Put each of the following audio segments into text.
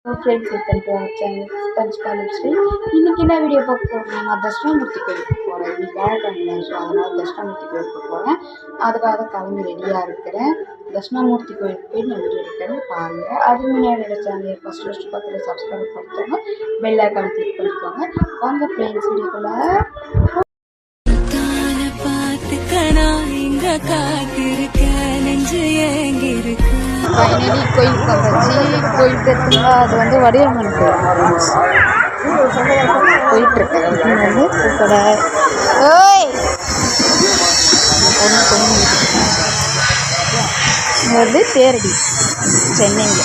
Friends welcome to our channel Dhanushka லிப்ஸ்ரீ. இன்றைக்கி என்ன வீடியோ பார்க்க போகிறேன், நான் தட்சிணாமூர்த்தி கோயிலுக்கு போகிறேன். இன்னைக்கு வேலைக்கிழமை, ஸோ அதனால் தட்சிணாமூர்த்தி கோயிலுக்கு போகிறேன். அதுக்காக கிளம்பி ரெடியாக இருக்கிறேன். தட்சிணாமூர்த்தி கோயிலுக்கு போய் நான் வீடியோ எடுக்கிறேன், பாருங்கள். அதுக்கு முன்னாடி என்னோட சேனலை ஃபஸ்ட்டு பார்த்து சப்ஸ்கிரைப் பண்ணிக்கோங்க, பெல் ஐக்கான் கிளிக் பண்ணிக்கோங்க. வாங்க ஃப்ரெண்ட்ஸ் வீடியோக்குள்ளே. ஃபைனலி கோயிலுக்கு வந்தாச்சு. கோயிலுக்கு எடுத்துங்களா, அது வந்து வடிவம்மன் கோயில் போயிட்டுருக்கேன். வந்து பூக்கடை ஓய் இது வந்து தேரடி சென்னையில்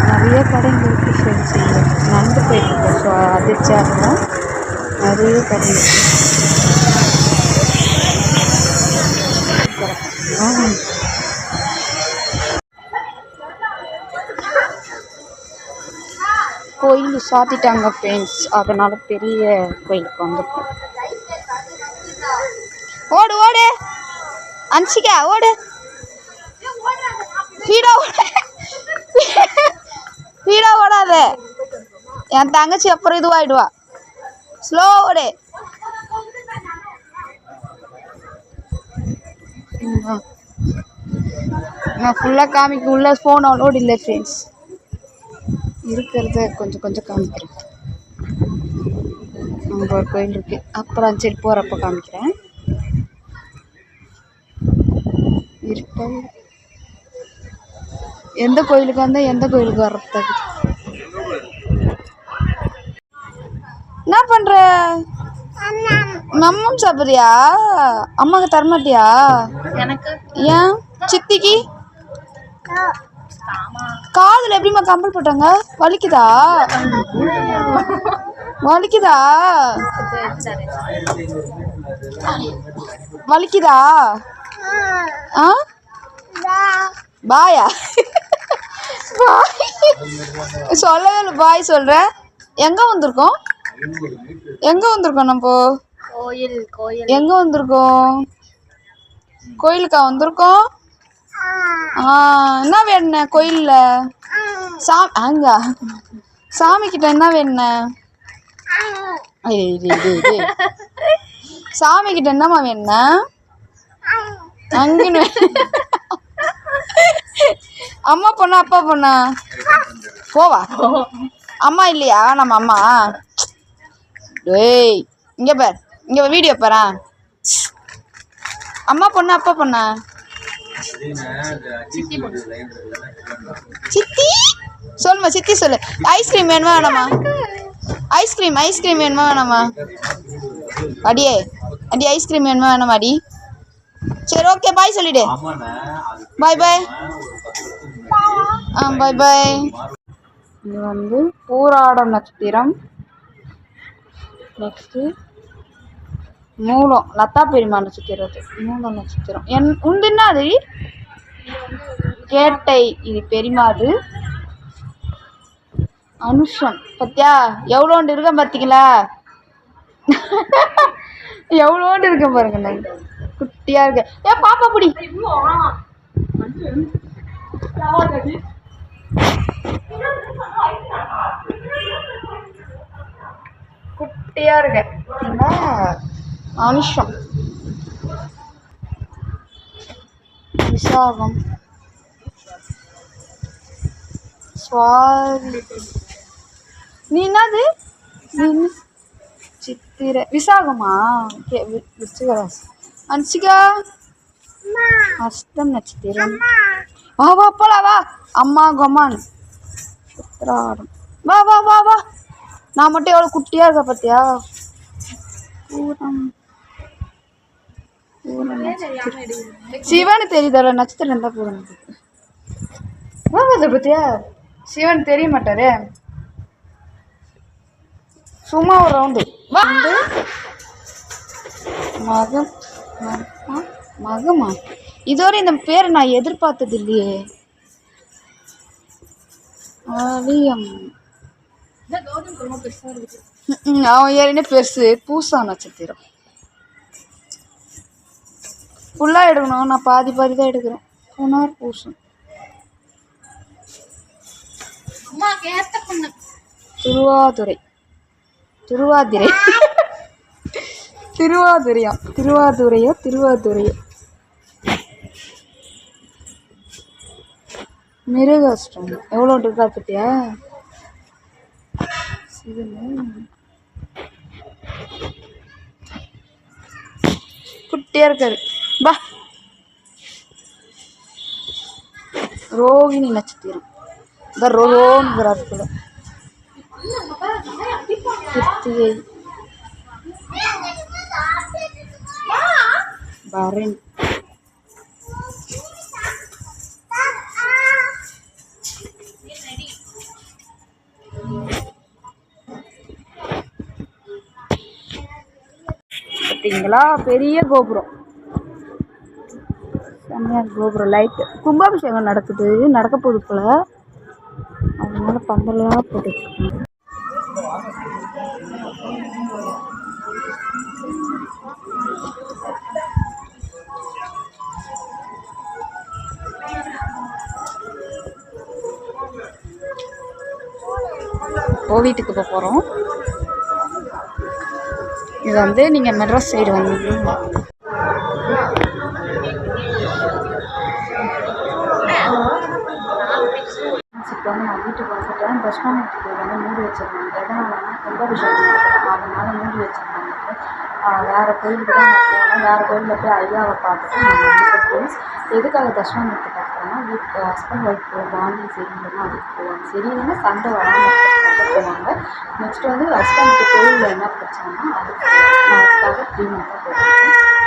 நிறைய கடைங்க இருக்குது ஃப்ரெண்ட்ஸ். நடந்து போயிட்டுருக்கேன், ஸோ அதிர்ச்சியாக இருக்கும். நிறைய கடை கோயில் சாத்திட்டாங்க ஃப்ரெண்ட்ஸ், அதனால் பெரிய கோயிலுக்கு வந்திருக்கோம். ஓடு ஓடு அன்சிகா ஓடு, ஸ்பீடா ஓடாத, என் தங்கச்சி அப்புறம் இதுவாகிடுவா. ஸ்லோ ஓடு. நான் ஃபுல்லாக காமிக்க உள்ள ஃபோன் அலோடு இல்லை ஃப்ரெண்ட்ஸ், இருக்கிறத கொஞ்சம் கொஞ்சம் காமிக்கிறேன். அங்கே ஒரு கோயில் இருக்குது, அப்புறம் சரி போகிறப்ப காமிக்கிறேன். இருட்டல் எந்த கோயிலுக்கு வந்தால் எந்த கோயிலுக்கு வர்றதுக்கு என்ன பண்ணுற? மம்மம் சாப்பிட்றியா? அம்மாவுக்கு தரமாட்டியா? எனக்கு ஏன்? சித்திக்கு காதில் எப்படிமா கம்பல் போட்டாங்க? வலிக்குதா? வலிக்குதா? வலிக்குதா? ஆ பாயா? சொல்லவே இல்லை, பாய் சொல்கிறேன். எங்கே வந்திருக்கோம்? எங்கே வந்திருக்கோம் நம்ம? கோயில். கோயில் எங்கே வந்திருக்கோம்? கோயிலுக்கா வந்திருக்கோம்? என்ன வேணும் கோயிலில்? அங்க சாமிக்கிட்ட என்ன வேணும்? சாமிக்கிட்ட என்னம்மா வேணும்? அங்கன்னு அம்மா பொண்ணா அப்பா பொண்ணா? போவா அம்மா இல்லையா? நம்ம அம்மா. டேய் இங்கே பார், இங்கே வீடியோ பாரு. அம்மா பொண்ணா அப்பா பொண்ணா? சித்தி சொல்லுமா, சித்தி சொல்லு. ஐஸ்கிரீம் வேணுமா வேணாமா? ஐஸ்கிரீம் ஐஸ்கிரீம் வேணுமா வேணாமா? அடியே அடி, ஐஸ்கிரீம் வேணுமா வேணாமா அடி? சரி ஓகே, பாய் சொல்லிடு. பாய் பாய். பாய் பாய். இது வந்து பூராடம் நட்சத்திரம். நெக்ஸ்ட்டு மூலம் லதா பெருமா நட்சத்திரம். மூலம் நட்சத்திரம் உண்டுன்னா அது கேட்டை, இது பெரியமாது. அனுஷம் பத்தியா எவ்வளோண்டு இருக்கேன் பார்த்தீங்களா? எவ்வளோண்டு இருக்கேன் பாருங்க, நான் குட்டியா இருக்க. ஏன் பாப்பா பிடி. குட்டியா இருக்க. அனுஷம், விசாகம், சுவாதி. நீ என்னது? சித்திரை விசாகமா? விருச்சிகராசி. அன்சிகா அஸ்தம் நட்சத்திரம். வா வா போலாம் வா. அம்மா கொமான் உத்திராடம். வா வா வா வா. நான் மட்டும் எவ்வளோ குட்டியா இருக்க பார்த்தியா? பூரம் சிவனு தெரியுதா? நட்சத்திரம் இருந்தா பூரம் பத்தியா? சிவன் தெரிய மாட்டாரு, சும்மா ஒரு ரவுண்டு. வந்து மகம் மகமா? இதோட இந்த பேரை நான் எதிர்பார்த்தது இல்லையே. அவன் ஏறினே பெருசு. பூசா நட்சத்திரம். ஃபுல்லாக எடுக்கணும், நான் பாதி பாதி தான் எடுக்கிறேன். புனர் பூசம். திருவாதிரை திருவாதிரையோ மிருகஷ்டம் எவ்வளோ இருக்கா பத்தியா குட்டியா இருக்காரு பா. ரோகிணி நட்சத்திரம் இந்த ரோங்கிறார் கூட. கிருத்திகை பரணி பார்த்தீங்களா பெரிய கோபுரம், செம்மையான கோபுரம். லைட்டு கும்பாபிஷேகம் நடக்க போகுது போல, அதனால பந்தலாம் போட்டுருக்காங்க. வீட்டுக்கு போகிறோம். இது வந்து நீங்கள் மெட்ராஸ் சைடு வந்தீங்கன்னா இப்போ வந்து நான் வீட்டுக்கு வந்துட்டேன். தட்சிணாமூர்த்தி வந்து மூடி வச்சிருந்தாங்க. எதனாலன்னா கும்பாபிஷேகம் நடக்குது, அதனால மூடி வச்சிருந்தாங்க. வேறு கோயிலுக்கு தான் நான் போனேன். வேறு கோயிலில் போய் ஐயாவை பார்த்துட்டு நான் வந்துட்டேன் ஃப்ரெண்ட்ஸ். எதுக்காக தட்சிணாமூர்த்தி பார்க்குறேன்னா, ஹஸ்பண்ட் ஒய்ஃப் பாண்டி சரியில்லைன்னா அதுக்கு போவாங்க, சரியில்லைன்னா சண்டை வராமல் போவாங்க. நெக்ஸ்ட்டு வந்து ஹஸ்பண்டுக்கு கோயிலில் என்ன பிரச்சனைனா அதுக்காக ட்ரீட்மெண்ட்டாக போவாங்க.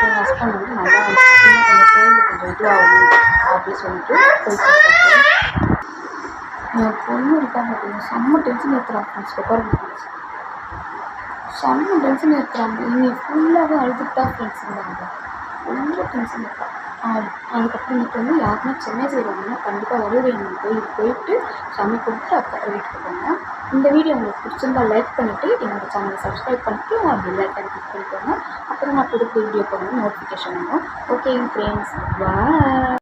எங்கள் ஹஸ்பண்ட் வந்து நல்லா இருந்துச்சு, கொஞ்சம் கோயிலுக்கு கொஞ்சம் இதுவாகணும் அப்படின்னு சொல்லிட்டு போயிட்டு என் பொண்ணு இருக்கா பார்த்தீங்கன்னா செம்ம டென்ஷன் ஏற்றுறாங்க ஃப்ரெண்ட்ஸ். ஃப்ரெண்ட்ஸ் செம்ம டென்ஷன் ஏற்றுறாங்க. இன்னைக்கு ஃபுல்லாகவே அழுதுட்டு தான் ஃப்ரெண்ட்ஸ் இருந்தாங்க. ரொம்ப டென்ஷன் ஏற்றுறாங்க. அதுக்கப்புறமேட்டு வந்து யாருன்னா சென்னை செய்கிறாங்கன்னா கண்டிப்பாக வருவேன் கோயிலுக்கு போயிட்டு சாமி கும்பிட்டு அதுக்கப்புறம் வீட்டுக்கு போங்க. இந்த வீடியோ உங்களுக்கு பிடிச்சிருந்தா லைக் பண்ணிவிட்டு என்னோடய சேனலை சப்ஸ்கிரைப் பண்ணிட்டு பெல் ஐக்கான் கிளிக் பண்ணிக்கோங்க. அப்புறம் நான் கொடுக்குற வீடியோ போகணும் நோட்டிஃபிகேஷன் வரும். ஓகே ஃப்ரெண்ட்ஸ், பாய்.